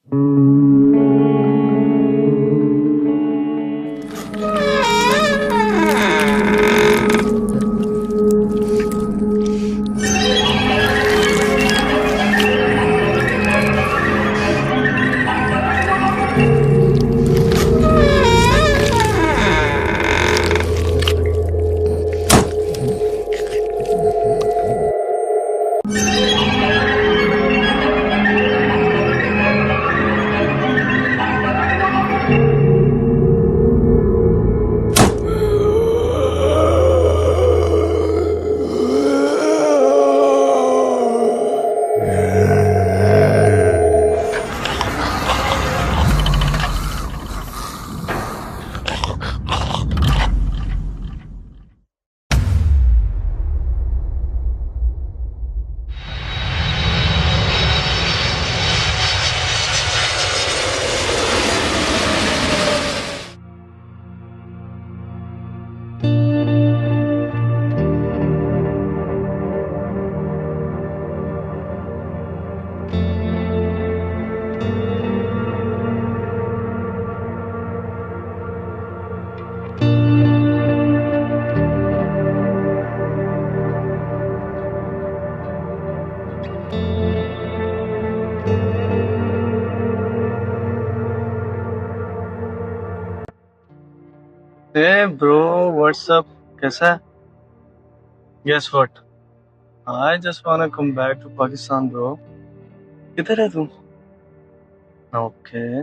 Hey bro, what's up? कैसा है? Guess what? I just wanna come back to Pakistan, bro. किधर है तुम? Okay.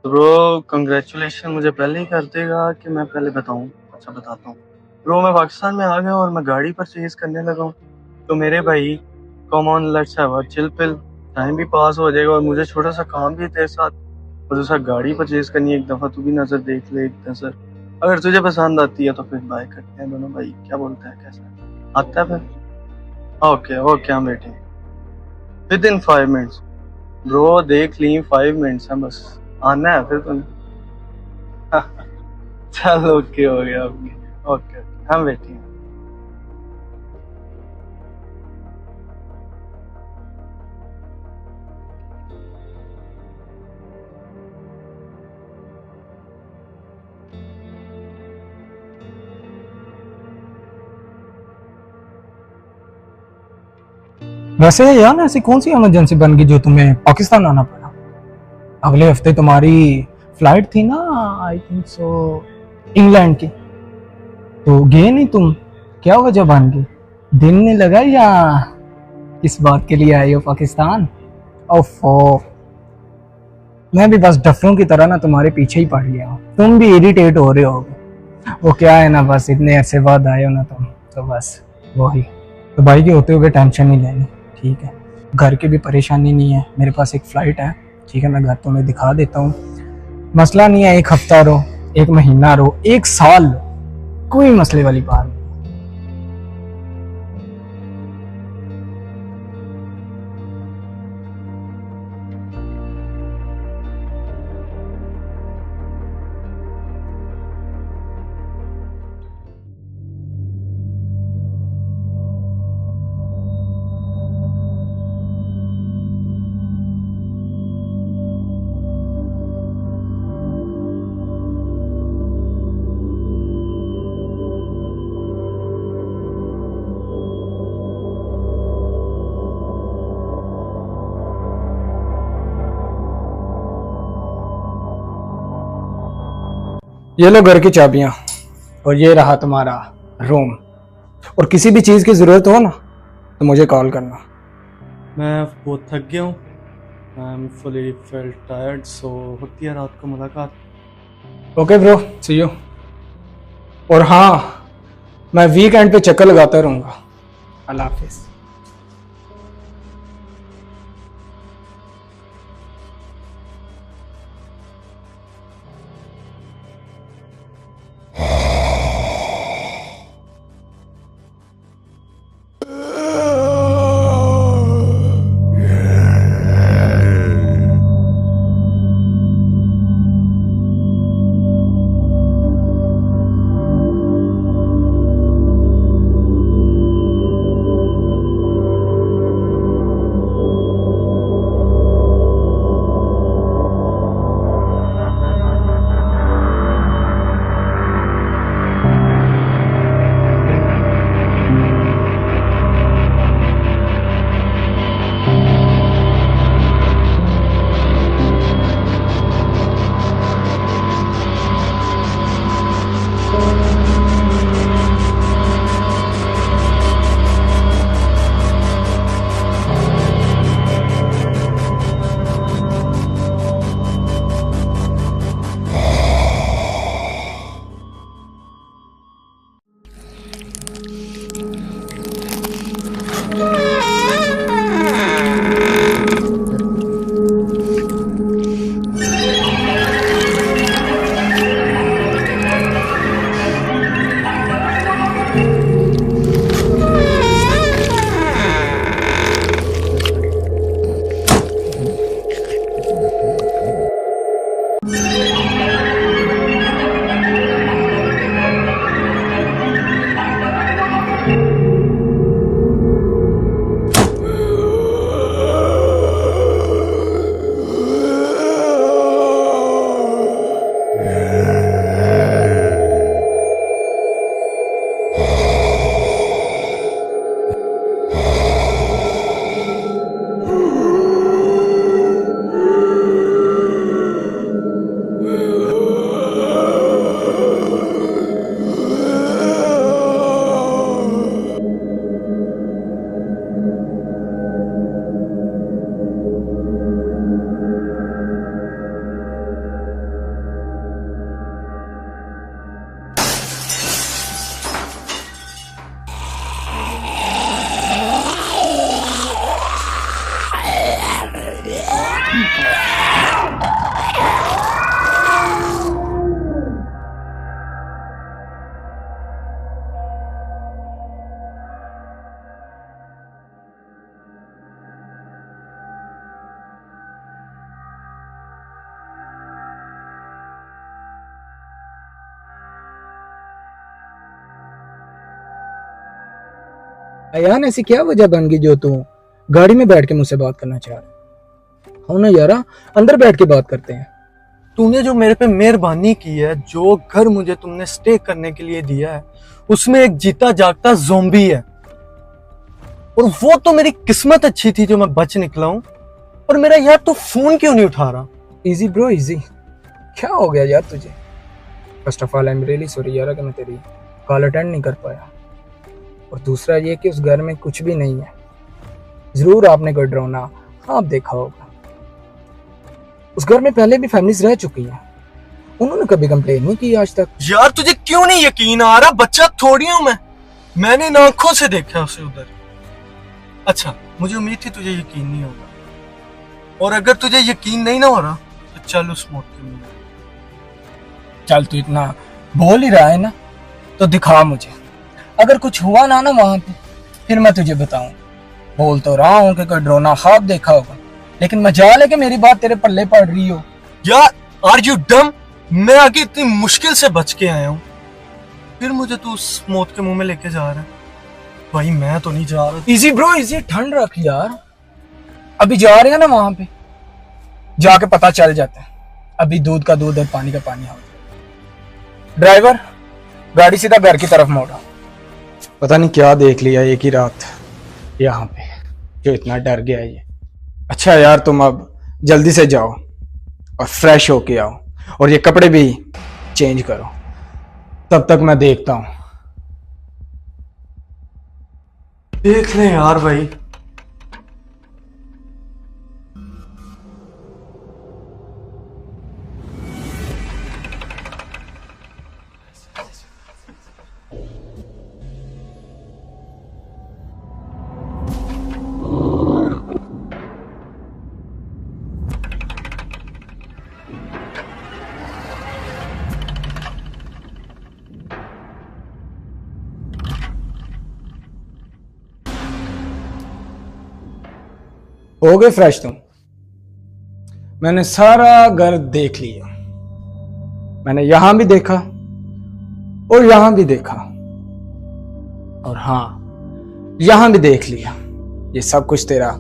तो bro, congratulations मुझे पहले ही कर देगा कि मैं पहले बताऊं? अच्छा बताता हूँ. Bro, मैं पाकिस्तान में आ गया और मैं गाड़ी परचेज करने लगा हूँ. तो मेरे भाई, come on, let's have a chill pill. Time भी पास हो जाएगा और मुझे छोटा सा काम भी है तेरे साथ. मुझे साथ गाड़ी परचेज करनी है एक दफा. तू भी नजर देख ले एक नजर. अगर तुझे पसंद आती है तो फिर बाय करते हैं दोनों भाई. क्या बोलता है? कैसा है? आता है फिर? Okay okay, I am waiting with in 5 minutes. Bro देख ली 5 मिनट्स है बस. आना है फिर तुमने. चल ओके हो गया. Okay okay, I am waiting. वैसे यार ऐसी कौन सी इमरजेंसी बन गई जो तुम्हें पाकिस्तान आना पड़ा? अगले हफ्ते तुम्हारी फ्लाइट थी ना, आई थिंक सो इंग्लैंड की, तो गए नहीं तुम? क्या वजह बन गई? दिल नहीं लगा या किस बात के लिए आई हो पाकिस्तान? ओफो, मैं भी बस डफरों की तरह ना तुम्हारे पीछे ही पड़ गया हूँ. तुम भी इरिटेट हो रहे हो. वो क्या है ना, बस इतने अरसे बाद आए हो ना तुम, तो बस वही. तो भाई के होते हुए टेंशन नहीं लेनी, ठीक है? घर की भी परेशानी नहीं है, मेरे पास एक फ़्लाइट है, ठीक है? मैं घर तुम्हें दिखा देता हूँ. मसला नहीं है, एक हफ्ता रहो, एक महीना रहो, एक साल लो, कोई मसले वाली बात नहीं. ये लो घर की चाबियां, और ये रहा तुम्हारा रूम. और किसी भी चीज़ की ज़रूरत हो ना तो मुझे कॉल करना. मैं बहुत थक गया हूँ. I am fully fail tired. So होती है रात को मुलाकात. Okay bro, see you. और हाँ, मैं वीकेंड पे चक्कर लगाता रहूँगा. अल्लाह हाफिज़. अयान ऐसी क्या वजह बन गई जो तू गाड़ी में बैठ के मुझसे बात करना चाह रहा? हो ना यारा, अंदर बैठ के बात करते हैं। तूने जो मेरे पे मेहरबानी की है, जो घर मुझे तुमने स्टे करने के लिए दिया है, उसमें एक जीता जागता ज़ोंबी है। और वो तो मेरी किस्मत अच्छी थी जो मैं बच निकला हूं। और मेरा यार तू फोन क्यों नहीं उठा रहा? इजी ब्रो इजी, क्या हो गया यार तुझे? First of all I am really sorry यार कि मैं तेरी कॉल अटेंड नहीं कर पाया। और दूसरा ये कि उस घर में कुछ भी नहीं है। जरूर आपने कोई डरावना ख्वाब देखा होगा। उस घर में पहले भी फैमिलीज रह चुकी हैं, उन्होंने कभी कंप्लेन नहीं की आज तक। यार तुझे क्यों नहीं यकीन आ रहा? बच्चा थोड़ी हूं मैंने इन आंखों से देखा उसे उधर। अच्छा, मुझे उम्मीद थी तुझे यकीन नहीं होगा। और अगर तुझे यकीन नहीं ना हो रहा तो चल उस मौत के मुंह में। चल तू इतना बोल ही रहा है ना, तो दिखा मुझे। अगर कुछ हुआ ना वहां पे, फिर मैं तुझे बताऊं। बोल तो रहा हूँ कि कोई डरावना ख्वाब देखा होगा, लेकिन मजाल है कि मेरी बात तेरे पल्ले पड़ रही हो। यार आर यू डम? मैं आगे इतनी मुश्किल से बच के आया हूँ, फिर मुझे तू उस मौत के मुंह में लेके जा रहा है। भाई मैं तो नहीं जा रहा। इजी ब्रो इजी, ठंड रख यार। अभी जा रहे हैं ना वहां पे, जाके पता चल जाता है। अभी दूध का दूध और पानी का पानी हो। ड्राइवर, गाड़ी सीधा घर की तरफ मोड़ा। पता नहीं क्या देख लिया एक ही रात यहाँ पे, जो इतना डर गया ये। अच्छा यार, तुम अब जल्दी से जाओ और फ्रेश होके आओ, और ये कपड़े भी चेंज करो। तब तक मैं देखता हूँ। देख ले यार भाई। हो गए फ्रेश तुम? मैंने सारा घर देख लिया। मैंने यहां भी देखा और यहां भी देखा, और हाँ, यहां भी देख लिया। ये सब कुछ तेरा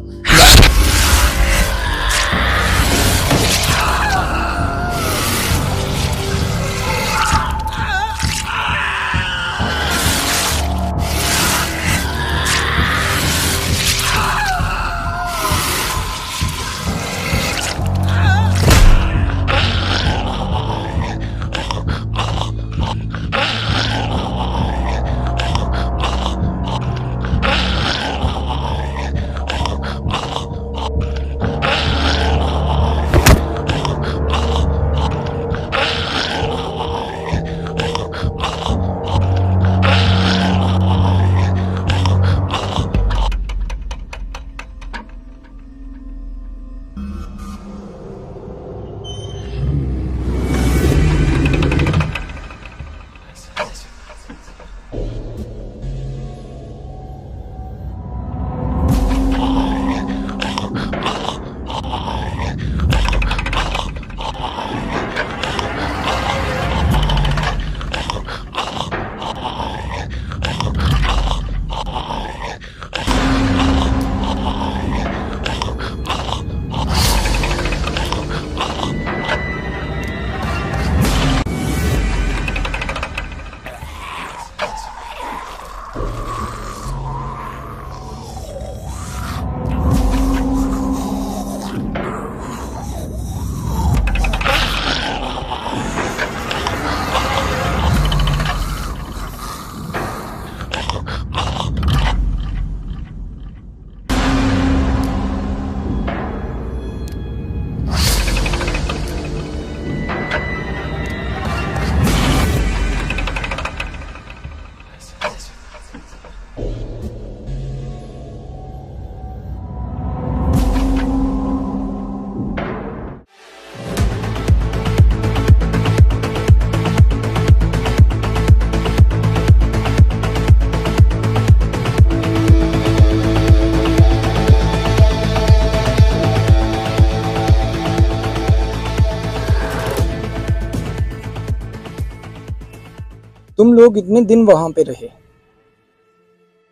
तुम लोग इतने दिन वहां पे रहे,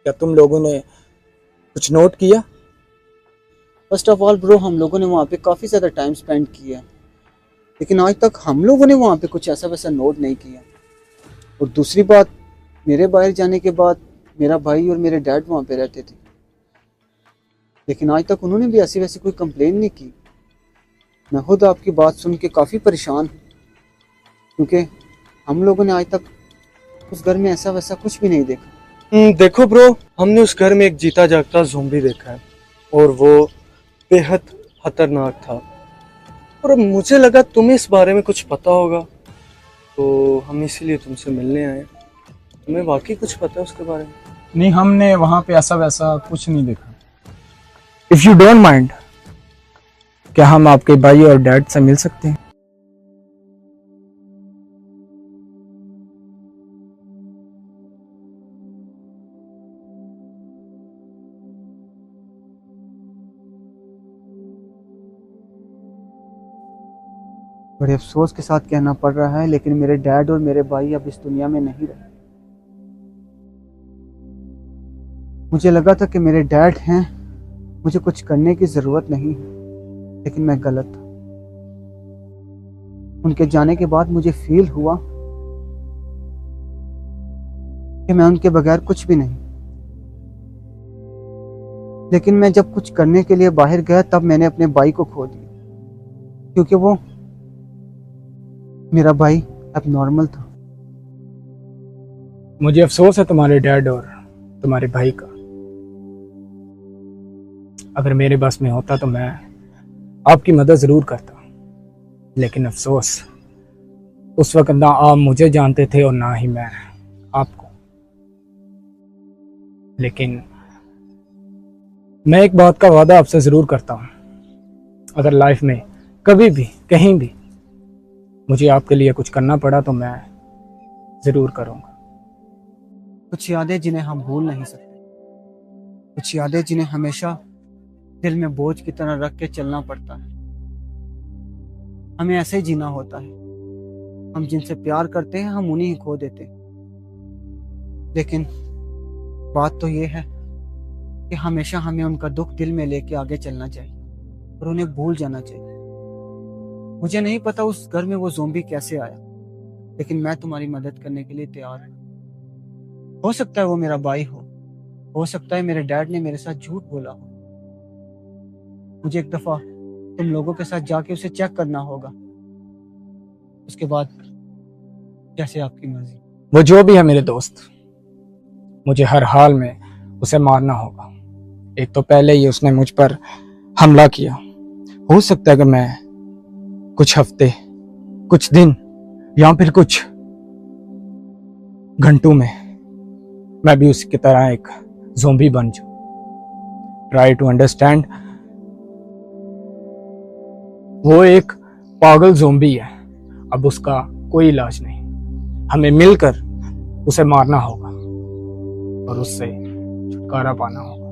क्या तुम लोगों ने कुछ नोट किया? फर्स्ट ऑफ ऑल ब्रो, हम लोगों ने वहाँ पे काफ़ी ज़्यादा टाइम स्पेंड किया है, लेकिन आज तक हम लोगों ने वहाँ पे कुछ ऐसा वैसा नोट नहीं किया। और दूसरी बात, मेरे बाहर जाने के बाद मेरा भाई और मेरे डैड वहाँ पे रहते थे, लेकिन आज तक उन्होंने भी ऐसी वैसी कोई कंप्लेन नहीं की। मैं खुद आपकी बात सुन के काफ़ी परेशान हूँ, क्योंकि हम लोगों ने आज तक उस घर में ऐसा वैसा कुछ भी नहीं देखा। देखो ब्रो, हमने उस घर में एक जीता जागता ज़ॉम्बी देखा है और वो बेहद खतरनाक था, और मुझे लगा तुम्हें इस बारे में कुछ पता होगा, तो हम इसीलिए तुमसे मिलने आए। तुम्हें वाकई कुछ पता है उसके बारे में? नहीं, हमने वहां पे ऐसा वैसा कुछ नहीं देखा। इफ यू डोंट माइंड, क्या हम आपके भाई और डैड से मिल सकते हैं? बड़े अफसोस के साथ कहना पड़ रहा है, लेकिन मेरे डैड और मेरे भाई अब इस दुनिया में नहीं रहे। मुझे लगा था कि मेरे डैड हैं, मुझे कुछ करने की ज़रूरत नहीं है, लेकिन मैं गलत था। उनके जाने के बाद मुझे फील हुआ कि मैं उनके बगैर कुछ भी नहीं। लेकिन मैं जब कुछ करने के लिए बाहर गया, तब मैंने अपने भाई को खो दिया, क्योंकि वो मेरा भाई अब नॉर्मल था। मुझे अफसोस है तुम्हारे डैड और तुम्हारे भाई का। अगर मेरे बस में होता तो मैं आपकी मदद ज़रूर करता, लेकिन अफसोस, उस वक्त ना आप मुझे जानते थे और ना ही मैं आपको। लेकिन मैं एक बात का वादा आपसे ज़रूर करता हूँ, अगर लाइफ में कभी भी कहीं भी मुझे आपके लिए कुछ करना पड़ा तो मैं ज़रूर करूँगा। कुछ यादें जिन्हें हम भूल नहीं सकते, कुछ यादें जिन्हें हमेशा दिल में बोझ की तरह रख के चलना पड़ता है। हमें ऐसे ही जीना होता है। हम जिनसे प्यार करते हैं, हम उन्हीं ही खो देते हैं। लेकिन बात तो ये है कि हमेशा हमें उनका दुख दिल में लेके आगे चलना चाहिए और उन्हें भूल जाना चाहिए। मुझे नहीं पता उस घर में वो ज़ॉम्बी कैसे आया, लेकिन मैं तुम्हारी मदद करने के लिए तैयार हूँ। हो सकता है वो मेरा भाई हो सकता है मेरे डैड ने मेरे साथ झूठ बोला हो। मुझे एक दफा तुम लोगों के साथ जाके उसे चेक करना होगा, उसके बाद जैसे आपकी मर्जी। वो जो भी है मेरे दोस्त, मुझे हर हाल में उसे मारना होगा। एक तो पहले ही उसने मुझ पर हमला किया। हो सकता है कि मैं कुछ हफ्ते, कुछ दिन या फिर कुछ घंटों में मैं भी उसकी तरह एक ज़ॉम्बी बन जाऊं। ट्राई टू अंडरस्टैंड, वो एक पागल ज़ॉम्बी है। अब उसका कोई इलाज नहीं, हमें मिलकर उसे मारना होगा और उससे छुटकारा पाना होगा।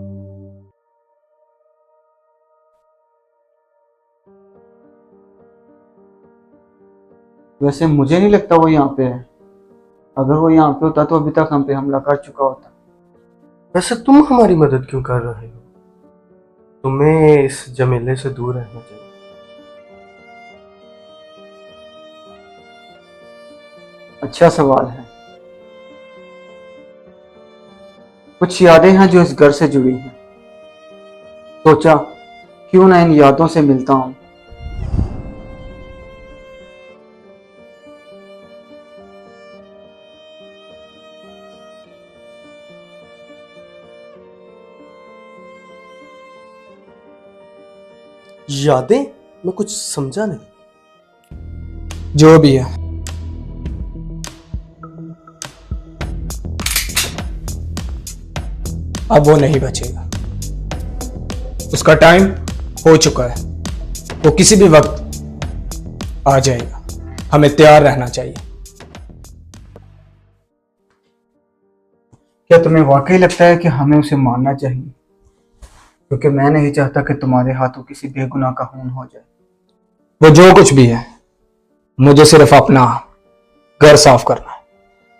वैसे मुझे नहीं लगता वो यहाँ पे है। अगर वो यहाँ पे होता तो अभी तक हम पे हमला कर चुका होता। वैसे तुम हमारी मदद क्यों कर रहे हो? तुम्हें इस झमेले से दूर रहना चाहिए। अच्छा सवाल है। कुछ यादें हैं जो इस घर से जुड़ी हैं। सोचा क्यों ना इन यादों से मिलता हूँ। यादें? मैं कुछ समझा नहीं। जो भी है, अब वो नहीं बचेगा। उसका टाइम हो चुका है। वो किसी भी वक्त आ जाएगा। हमें तैयार रहना चाहिए। क्या तुम्हें वाकई लगता है कि हमें उसे मारना चाहिए? क्योंकि मैं नहीं चाहता कि तुम्हारे हाथों किसी बेगुनाह का खून हो जाए। वो जो कुछ भी है, मुझे सिर्फ अपना घर साफ करना है।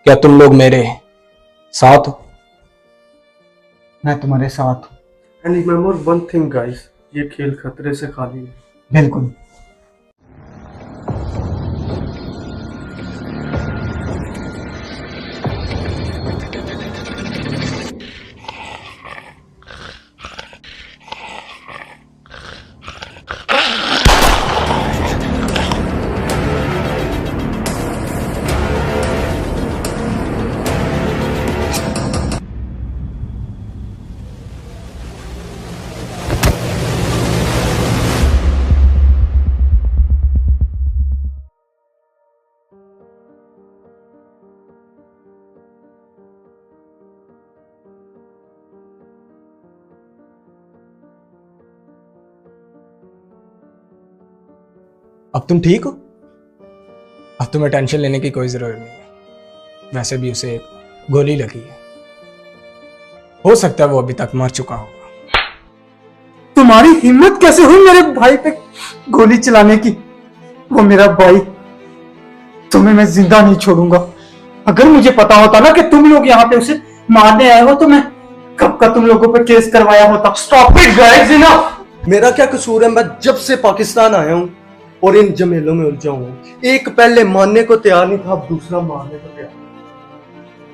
क्या तुम लोग मेरे साथ हो? मैं तुम्हारे साथ हूँ। And remember one thing guys, ये खेल खतरे से खाली है। बिल्कुल। अब तुम ठीक हो? अब तुम्हें टेंशन लेने की कोई जरूरत नहीं है। वैसे भी उसे एक गोली लगी है, हो सकता है वो अभी तक मर चुका होगा। तुम्हारी हिम्मत कैसे हुई मेरे भाई पे गोली चलाने की? वो मेरा भाई, तुम्हें मैं जिंदा नहीं छोड़ूंगा। अगर मुझे पता होता ना कि तुम लोग यहाँ पे उसे मारने आए हो तो मैं कब का तुम लोगों पे केस करवाया होता। Stop it guys, enough. मेरा क्या कसूर है? मैं जब से पाकिस्तान आया हूँ और इन झमेलों में उलझा हूँ। एक पहले मानने को तैयार नहीं था, अब दूसरा मारने को तैयार।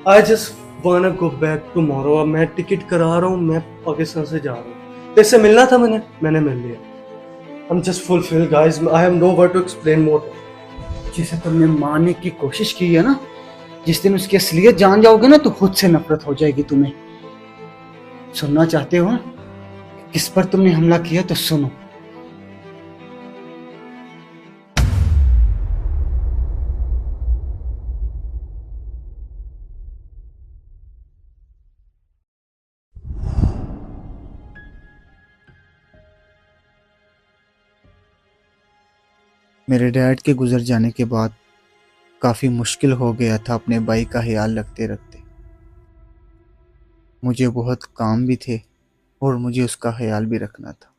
I just वांना go back tomorrow. अब मैं टिकट करा रहा हूँ, मैं पाकिस्तान से जा रहा हूँ। तेरे से मिलना था, मैंने मिल लिया। I am just fulfil guys, I have no word to explain more. जिसे तुमने मारने की कोशिश की है ना, जिस दिन उसकी असलियत जान जाओगे ना तो खुद से नफरत हो जाएगी तुम्हें। सुनना चाहते हो किस पर तुमने हमला किया? तो सुनो। मेरे डैड के गुजर जाने के बाद काफी मुश्किल हो गया था अपने भाई का ख्याल रखते रखते। मुझे बहुत काम भी थे और मुझे उसका ख्याल भी रखना था।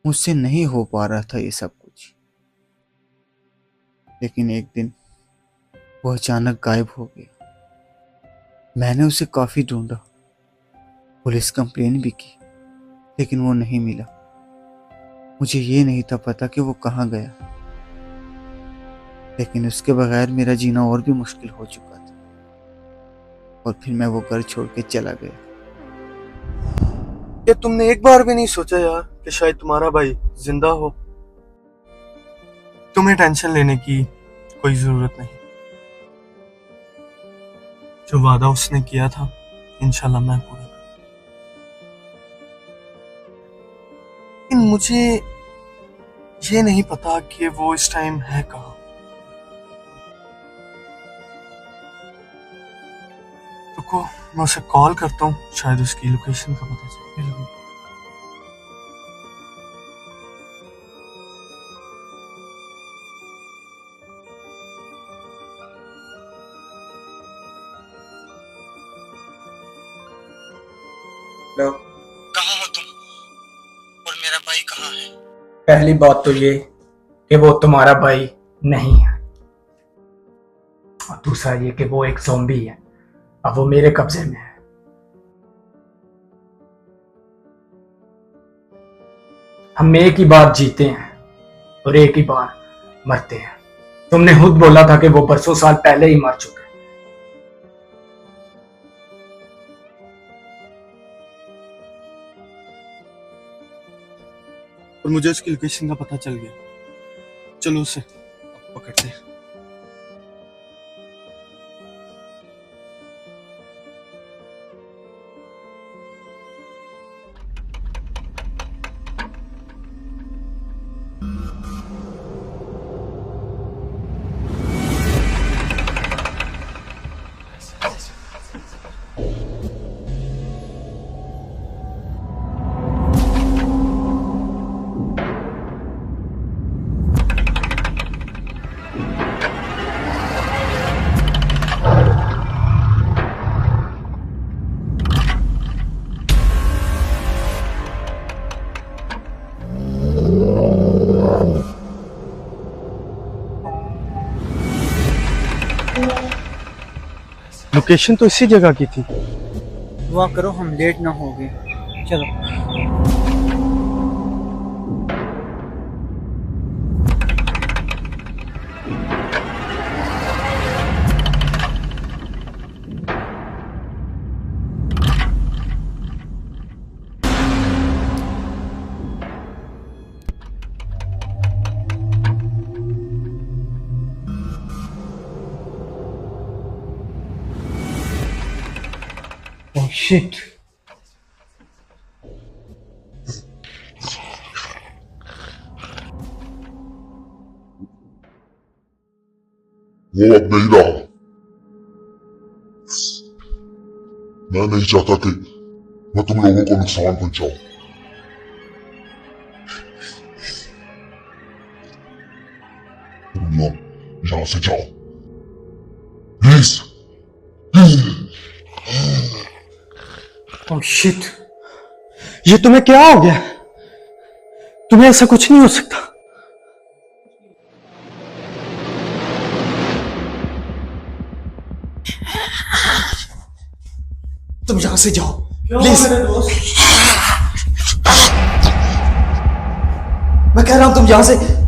मुझसे नहीं हो पा रहा था ये सब कुछ। लेकिन एक दिन वो अचानक गायब हो गया। मैंने उसे काफी ढूंढा, पुलिस कंप्लेन भी की, लेकिन वो नहीं मिला। मुझे ये नहीं था पता कि वो कहाँ गया, लेकिन उसके बगैर मेरा जीना और भी मुश्किल हो चुका था। और फिर मैं वो घर छोड़ के चला गया। क्या तुमने एक बार भी नहीं सोचा यार कि शायद तुम्हारा भाई जिंदा हो? तुम्हें टेंशन लेने की कोई जरूरत नहीं। जो वादा उसने किया था इंशाल्लाह मैं पूरा करूंगा। लेकिन मुझे ये नहीं पता कि वो इस टाइम है कहाँ। रुको, मैं उसे कॉल करता हूँ, शायद उसकी लोकेशन का पता चले। हेलो, कहाँ हो तुम? और मेरा भाई कहाँ है? पहली बात तो ये कि वो तुम्हारा भाई नहीं है, और दूसरा ये कि वो एक ज़ॉम्बी है। अब वो मेरे कब्जे में है। हम एक ही बार जीते हैं और एक ही बार मरते हैं। तुमने खुद बोला था कि वो परसों साल पहले ही मर चुके हैं। और मुझे उसकी लोकेशन का पता चल गया। चलो उसे अब पकड़ते हैं। लोकेशन तो इसी जगह की थी। दुआ करो हम लेट ना हो गए। चलो। Oh shit. वो अब नहीं रहा। मैं नहीं चाहता कि मैं तुम लोगों को नुकसान पहुंचाऊं। तुम लोग यहां से जाओ प्लीज। Oh shit. ये तुम्हें क्या हो गया? तुम्हें ऐसा कुछ नहीं हो सकता। तुम यहां से जाओ प्लीज। मैं कह रहा हूं तुम यहां से।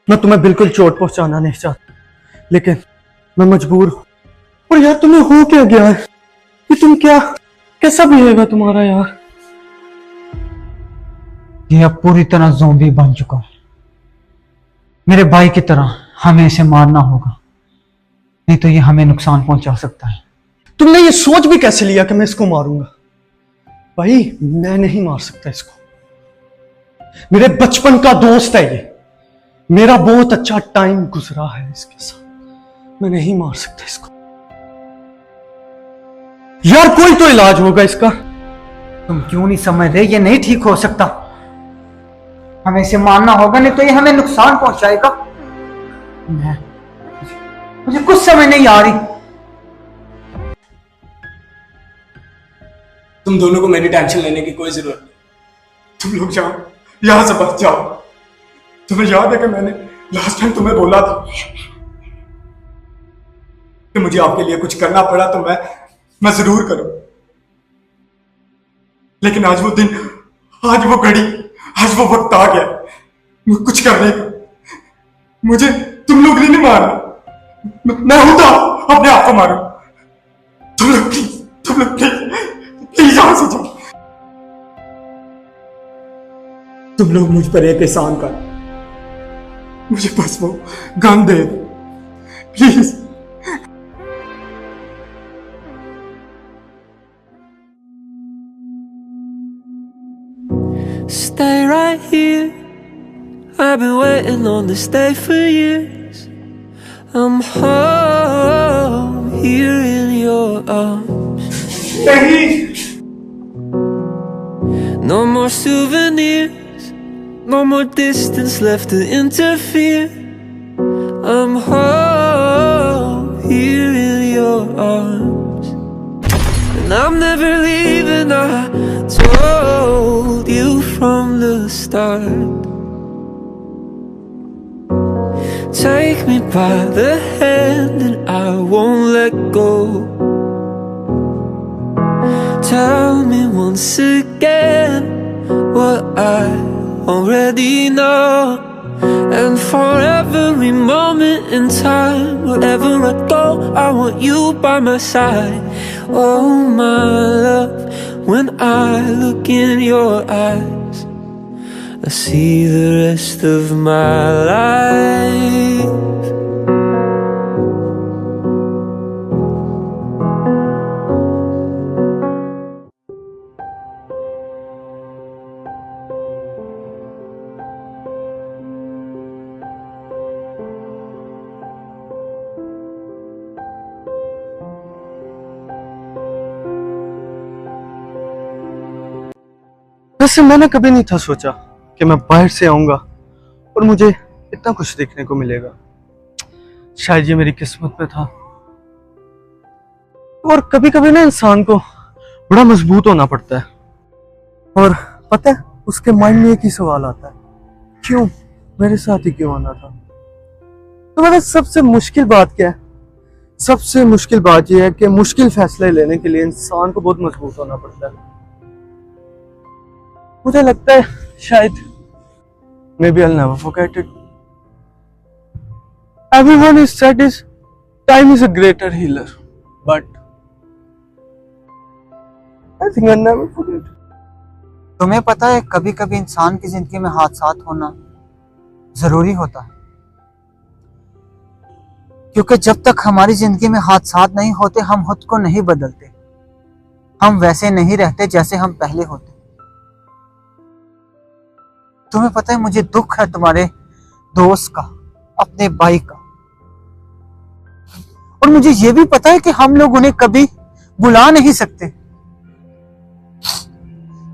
मैं तुम्हें बिल्कुल चोट पहुंचाना नहीं चाहता, लेकिन मैं मजबूर हूं। और यार तुम्हें हो क्या गया है? कि तुम क्या, कैसा बिहेव है तुम्हारा यार? ये अब पूरी तरह ज़ॉम्बी बन चुका है। मेरे भाई की तरह हमें इसे मारना होगा, नहीं तो ये हमें नुकसान पहुंचा सकता है। तुमने ये सोच भी कैसे लिया कि मैं इसको मारूंगा? भाई मैं नहीं मार सकता इसको। मेरे बचपन का दोस्त है ये। मेरा बहुत अच्छा टाइम गुजरा है इसके साथ। मैं नहीं मार सकता इसको। यार कोई तो इलाज होगा इसका। तुम क्यों नहीं समझ रहे? ये नहीं ठीक हो सकता। हमें इसे मारना होगा, नहीं तो ये हमें नुकसान पहुंचाएगा। मुझे कुछ समझ नहीं आ रही। तुम दोनों को मेरी टेंशन लेने की कोई जरूरत नहीं। तुम लोग जाओ, यहां से बच जाओ। तुम्हें याद है कि मैंने लास्ट टाइम तुम्हें बोला था कि मुझे आपके लिए कुछ करना पड़ा तो मैं जरूर करूं। लेकिन आज वो दिन, आज वो घड़ी, आज वो वक्त आ गया कुछ करने का। मुझे तुम लोग ने नहीं मारा, मैं हूं तो अपने आप को मारो। तुम लोग प्लीज यहां से जाओ। तुम लोग मुझ पर एक एहसान कर, मुझे बस वो गन दे दो please. Stay right here. I've been waiting on this day for years. I'm home here in your arms. No more souvenirs, no more distance left to interfere. I'm home here in your arms, and I'm never leaving. I told you from the start. Take me by the hand and I won't let go. Tell me once again what I already know. And for every moment in time, wherever I go, I want you by my side. Oh my love, when I look in your eyes, I see the rest of my life. वैसे मैंने कभी नहीं था सोचा कि मैं बाहर से आऊंगा और मुझे इतना कुछ देखने को मिलेगा। शायद ये मेरी किस्मत में था। और कभी कभी ना इंसान को बड़ा मजबूत होना पड़ता है। और पता है उसके माइंड में एक ही सवाल आता है, क्यों मेरे साथ ही क्यों आना था। तो मतलब सबसे मुश्किल बात क्या है? सबसे मुश्किल बात यह है कि मुश्किल फैसले लेने के लिए इंसान को बहुत मजबूत होना पड़ता है। मुझे लगता है शायद maybe I'll never forget it. Everyone is said is time is a greater healer, but I think I'll never forget it. तुम्हें पता है कभी कभी इंसान की जिंदगी में हादसात होना जरूरी होता है, क्योंकि जब तक हमारी जिंदगी में हादसात नहीं होते हम खुद को नहीं बदलते, हम वैसे नहीं रहते जैसे हम पहले होते। तुम्हें पता है मुझे दुख है तुम्हारे दोस्त का, अपने भाई का, और मुझे ये भी पता है कि हम लोग उन्हें कभी बुला नहीं सकते,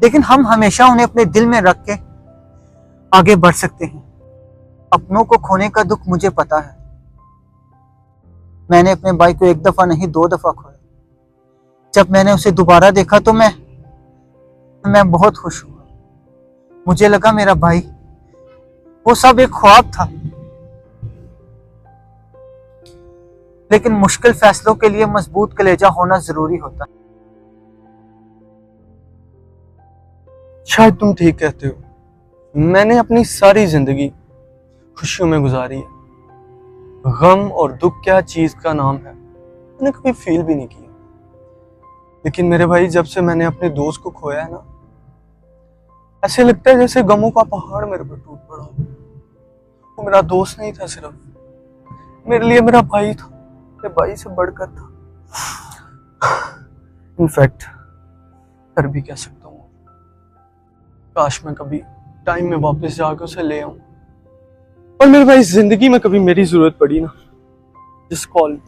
लेकिन हम हमेशा उन्हें अपने दिल में रख के आगे बढ़ सकते हैं। अपनों को खोने का दुख मुझे पता है। मैंने अपने भाई को एक दफा नहीं 2 दफा खोया। जब मैंने उसे दोबारा देखा तो मैं बहुत खुश हुआ। मुझे लगा मेरा भाई वो सब एक ख्वाब था। लेकिन मुश्किल फैसलों के लिए मजबूत कलेजा होना जरूरी होता है। शायद तुम ठीक कहते हो। मैंने अपनी सारी जिंदगी खुशियों में गुजारी है। गम और दुख क्या चीज का नाम है मैंने कभी फील भी नहीं किया। लेकिन मेरे भाई जब से मैंने अपने दोस्त को खोया है ना, ऐसे लगता है जैसे गमों का पहाड़ मेरे पर टूट पड़ा। वो मेरा दोस्त नहीं था, सिर्फ मेरे लिए मेरा भाई था, मेरे भाई से बढ़कर था। इनफैक्ट कर भी कह सकता हूँ, काश मैं कभी टाइम में वापस जाकर उसे ले आऊं। और मेरे भाई जिंदगी में कभी मेरी जरूरत पड़ी ना, जिस कॉल